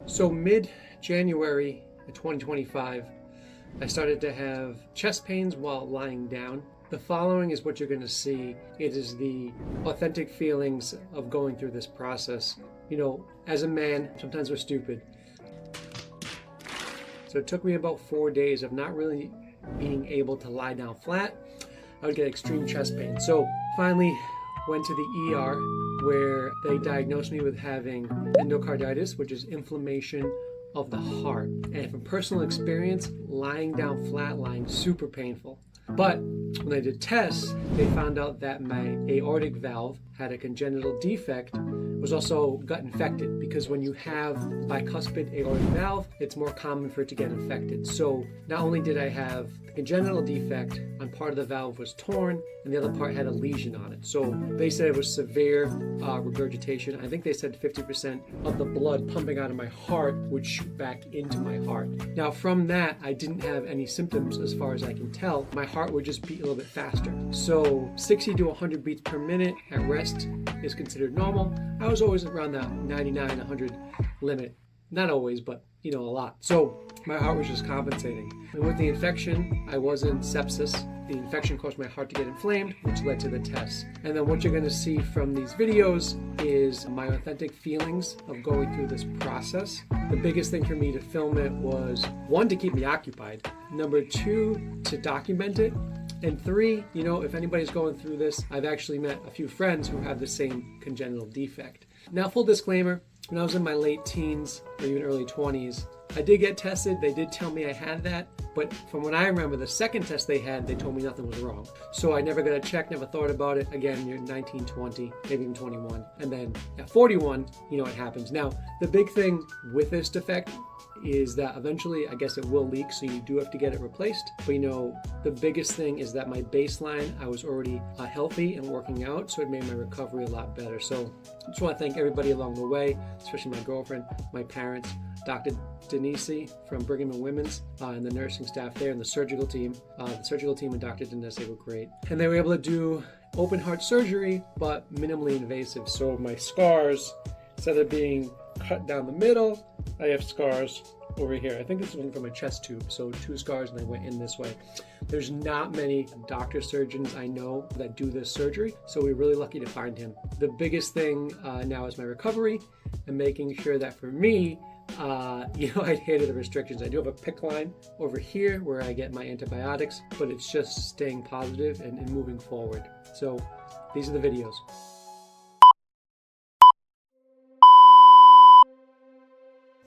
So mid-January 2025, I started to have chest pains while lying down. The following is what you're going to see. It is the authentic feelings of going through this process. You know, as a man, sometimes we're stupid. So it took me about 4 days of not really being able to lie down flat. I would get extreme chest pain. So finally went to the ER where they diagnosed me with having endocarditis, which is inflammation of the heart. And from personal experience, lying down flatline, super painful. But when I did tests, they found out that my aortic valve had a congenital defect, was also gut infected, because when you have bicuspid aortic valve, it's more common for it to get infected. So not only did I have the congenital defect, and part of the valve was torn, and the other part had a lesion on it. So they said it was severe regurgitation. I think they said 50% of the blood pumping out of my heart would shoot back into my heart. Now from that, I didn't have any symptoms as far as I can tell. My heart would just beat a little bit faster. So 60 to 100 beats per minute at rest is considered normal. I was always around that 99, 100 limit. Not always, but a lot. So my heart was just compensating. And with the infection, I was in sepsis. The infection caused my heart to get inflamed, which led to the tests. And then what you're going to see from these videos is my authentic feelings of going through this process. The biggest thing for me to film it was, one, to keep me occupied. Number two, to document it. And three, if anybody's going through this, I've actually met a few friends who have the same congenital defect. Now, full disclaimer, when I was in my late teens or even early 20s, I did get tested. They did tell me I had that, but from what I remember, the second test they had, they told me nothing was wrong. So I never got a check, never thought about it. Again, you're 19, 20, maybe even 21. And then at 41, it happens. Now, the big thing with this defect is that eventually, I guess it will leak, so you do have to get it replaced. But the biggest thing is that my baseline, I was already healthy and working out, so it made my recovery a lot better. So I just want to thank everybody along the way, especially my girlfriend, my parents, Dr. Denise from Brigham and Women's, and the nursing staff there, and the surgical team. The surgical team and Dr. Denise were great. And they were able to do open heart surgery, but minimally invasive. So my scars, instead of being cut down the middle, I have scars over here. I think this is one from my chest tube. So 2 scars, and they went in this way. There's not many doctor surgeons I know that do this surgery, so we're really lucky to find him. The biggest thing now is my recovery and making sure that for me, I adhere to the restrictions. I do have a PICC line over here where I get my antibiotics, but it's just staying positive and moving forward. So these are the videos.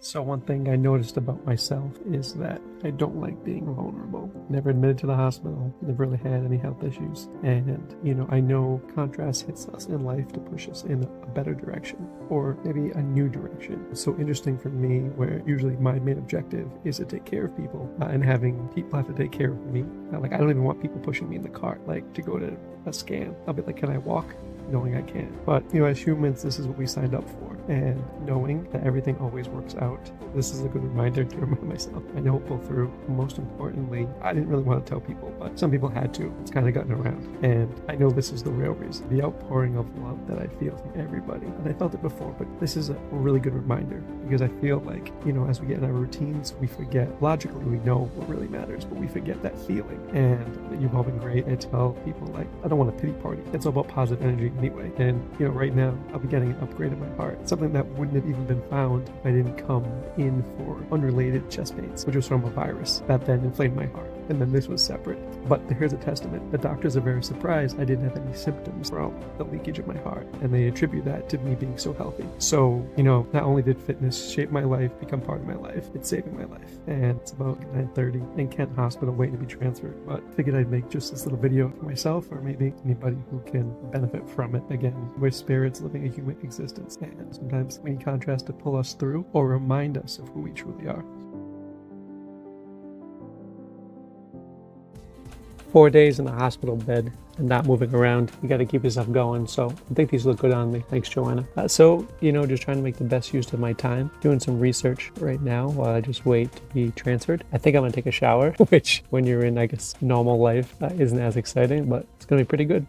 So one thing I noticed about myself is that I don't like being vulnerable. Never admitted to the hospital, never really had any health issues. And, I know contrast hits us in life to push us in a better direction, or maybe a new direction. It's so interesting for me, where usually my main objective is to take care of people, and having people have to take care of me. I don't even want people pushing me in the cart, to go to a scan. I'll be like, can I walk? Knowing I can't. But, as humans, this is what we signed up for. And knowing that everything always works out, this is a good reminder to remind myself I know it will through. Most importantly, I didn't really want to tell people, but some people had to. It's kind of gotten around. And I know this is the real reason. The outpouring of love that I feel from everybody. And I felt it before, but this is a really good reminder, because I feel like, as we get in our routines, we forget. Logically, we know what really matters, but we forget that feeling. And you've all been great. I tell people, I don't want a pity party. It's all about positive energy anyway. And, right now, I'll be getting an upgrade in my heart. Something that wouldn't have even been found if I didn't come in for unrelated chest pains, which was from a virus that then inflamed my heart. And then this was separate. But here's a testament. The doctors are very surprised I didn't have any symptoms from the leakage of my heart. And they attribute that to me being so healthy. So, not only did fitness shape my life, become part of my life, it's saving my life. And it's about 9:30 in Kent Hospital waiting to be transferred. But figured I'd make just this little video for myself, or maybe anybody who can benefit from it. Again, we're spirits living a human existence. And sometimes we need contrast to pull us through or remind us of who we truly are. 4 days in the hospital bed and not moving around. You got to keep yourself going. So I think these look good on me. Thanks, Joanna. Just trying to make the best use of my time. Doing some research right now while I just wait to be transferred. I think I'm going to take a shower, which when you're in, normal life isn't as exciting, but it's going to be pretty good.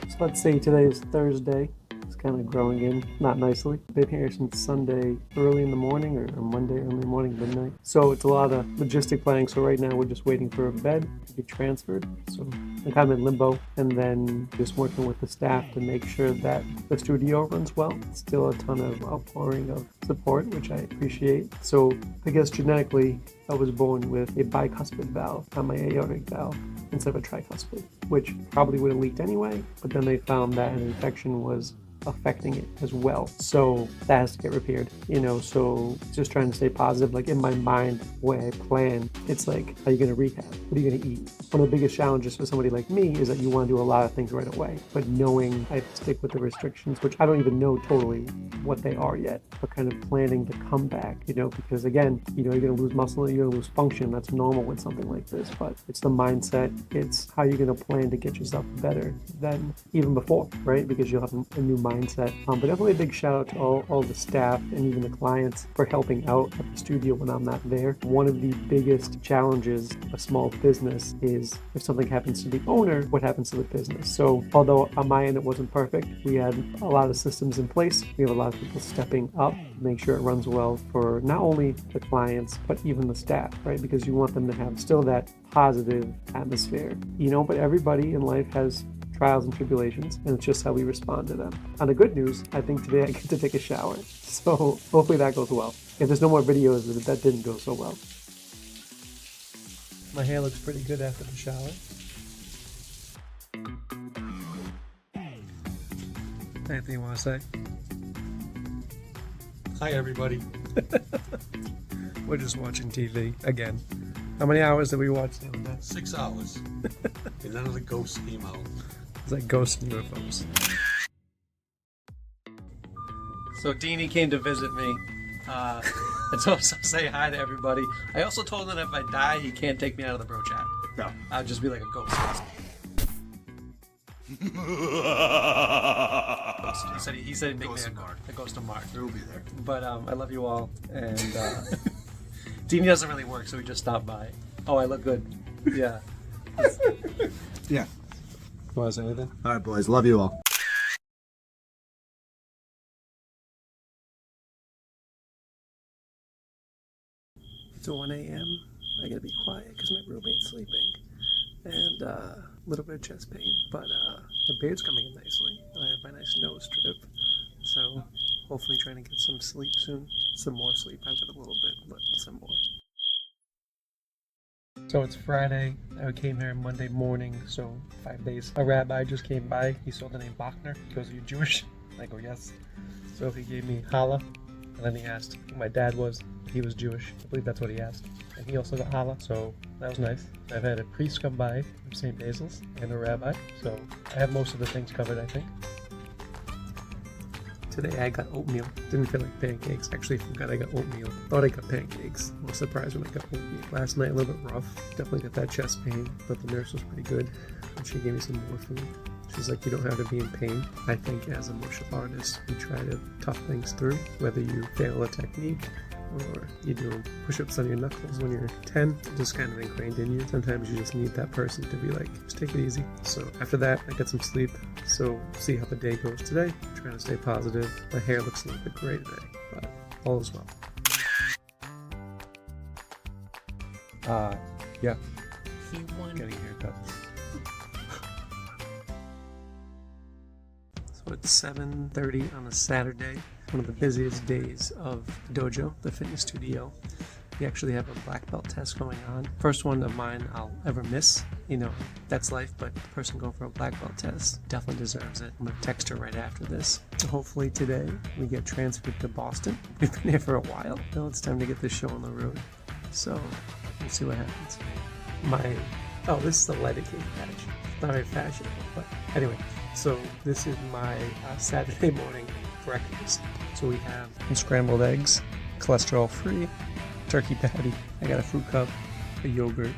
So let's see, today is Thursday. It's kind of growing in, not nicely. Been here since Sunday early in the morning or Monday early morning, midnight. So it's a lot of logistic planning. So right now we're just waiting for a bed to be transferred. So I'm kind of in limbo, and then just working with the staff to make sure that the studio runs well. Still a ton of outpouring of support, which I appreciate. So I guess genetically, I was born with a bicuspid valve on my aortic valve instead of a tricuspid, which probably would have leaked anyway, but then they found that an infection was affecting it as well. So that has to get repaired, so just trying to stay positive. Like in my mind, the way I plan, it's like, are you going to rehab? What are you going to eat? One of the biggest challenges for somebody like me is that you want to do a lot of things right away, but knowing I have to stick with the restrictions, which I don't even know totally what they are yet, but kind of planning to come back, because again, you're going to lose muscle, you're going to lose function. That's normal with something like this, but it's the mindset. It's how you're going to plan to get yourself better than even before, right? Because you'll have a new mindset. But definitely a big shout out to all the staff and even the clients for helping out at the studio when I'm not there. One of the biggest challenges of a small business is if something happens to the owner, what happens to the business? So although on my end it wasn't perfect, we had a lot of systems in place. We have a lot of people stepping up to make sure it runs well for not only the clients, but even the staff, right? Because you want them to have still that positive atmosphere, but everybody in life has trials and tribulations, and it's just how we respond to them. On the good news, I think today I get to take a shower, so hopefully that goes well. If there's no more videos, that didn't go so well. My hair looks pretty good after the shower. Anything you want to say? Hi, everybody. We're just watching TV again. How many hours did we watch the other day? 6 hours. And none of the ghosts came out. It's like ghosts and UFOs. So Deanie came to visit me. I told him to say hi to everybody. I also told him that if I die, he can't take me out of the bro chat. No. I'll just be like a ghost. He said he'd make Ghost me of Marc. a ghost of Marc. It will be there. But I love you all, and Deanie doesn't really work, so he just stopped by. Oh, I look good. Yeah. Yeah. You want to say anything? All right, boys. Love you all. It's 1 a.m. I gotta be quiet because my roommate's sleeping. And a little bit of chest pain, but the beard's coming in nicely. And I have my nice nose strip. So hopefully trying to get some sleep soon. Some more sleep. I've got a little bit, but some more. So it's Friday. I came here Monday morning, so 5 days. A rabbi just came by. He saw the name Bochner. He goes, "Are you Jewish?" I go, "Yes." So he gave me challah, and then he asked who my dad was. He was Jewish. I believe that's what he asked. And he also got challah, so that was nice. I've had a priest come by from St. Basil's and a rabbi, so I have most of the things covered, I think. Today I got oatmeal. Didn't feel like pancakes. Actually forgot I got oatmeal. Thought I got pancakes. I was surprised when I got oatmeal. Last night a little bit rough. Definitely got that chest pain, but the nurse was pretty good. And she gave me some morphine. She's like, you don't have to be in pain. I think as a martial artist, you try to tough things through, whether you fail a technique or you do push-ups on your knuckles when you're 10, just kind of ingrained in you. Sometimes you just need that person to be like, just take it easy. So after that, I got some sleep. So see how the day goes today. I'm trying to stay positive. My hair looks a little bit gray today, but all is well. Yeah. He won. Getting a haircut. So it's 7:30 on a Saturday. One of the busiest days of the dojo, the fitness studio. We actually have a black belt test going on. First one of mine I'll ever miss. That's life, but the person going for a black belt test definitely deserves it. I'm gonna text her right after this. Hopefully today we get transferred to Boston. We've been here for a while. Now it's time to get this show on the road. So we'll see what happens. This is the lighted cake patch. Not very fashionable, but anyway. So this is my Saturday morning breakfast. So we have some scrambled eggs, cholesterol-free, turkey patty. I got a fruit cup, a yogurt,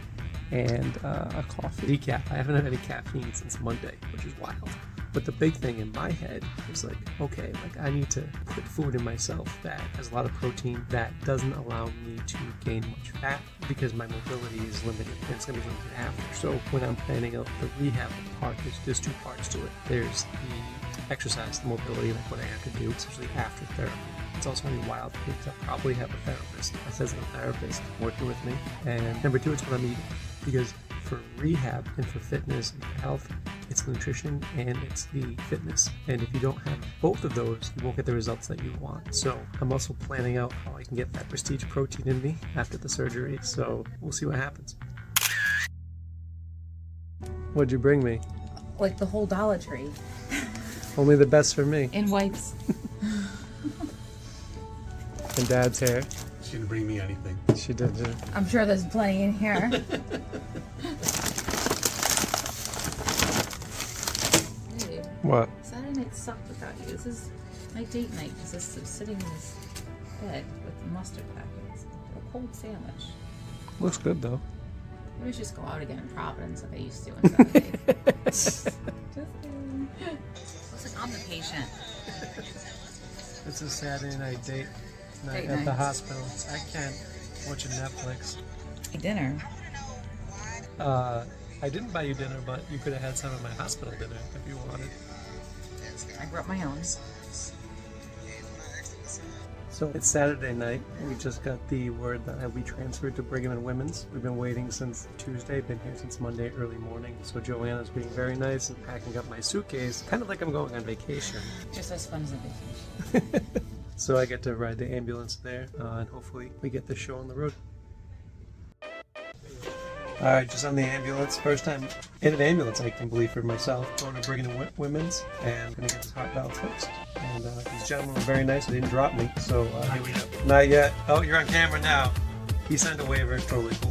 and a coffee. Decaf. I haven't had any caffeine since Monday, which is wild. But the big thing in my head was like, okay, like I need to put food in myself that has a lot of protein, that doesn't allow me to gain much fat because my mobility is limited and it's going to be limited after. So when I'm planning out the rehab part, there's two parts to it. There's the exercise, the mobility, like what I have to do, especially after therapy. It's also going to be wild because I probably have a therapist, a physical therapist working with me. And number two, it's what I'm eating. Because for rehab and for fitness and for health, it's the nutrition and it's the fitness. And if you don't have both of those, you won't get the results that you want. So I'm also planning out how I can get that prestige protein in me after the surgery. So we'll see what happens. What'd you bring me? Like the whole Dollar Tree. Only the best for me. And wipes. And Dad's hair. She didn't bring me anything. She did. I'm sure there's plenty in here. Hey, What? Saturday night sucked without you. This is my date night because this is sitting in this bed with the mustard packets. A cold sandwich. Looks good though. Maybe we should just go out again in Providence like I used to on Saturday. Just kidding. Looks like I'm the patient. It's a Saturday night date night Date at the night. hospital. I can't watch Netflix. Dinner. I didn't buy you dinner, but you could have had some of my hospital dinner if you wanted. I brought my own. So it's Saturday night. We just got the word that I'll be transferred to Brigham and Women's. We've been waiting since Tuesday, been here since Monday early morning. So Joanna's being very nice and packing up my suitcase, kind of like I'm going on vacation. Just as fun as a vacation. So I get to ride the ambulance there, and hopefully we get the show on the road. Alright, just on the ambulance. First time in an ambulance, I can believe, for myself. Going to Brigham and Women's, and I'm going to get this heart valve fixed. And these gentlemen were very nice. They didn't drop me, so here we go. Not yet. Oh, you're on camera now. He signed a waiver. Totally cool.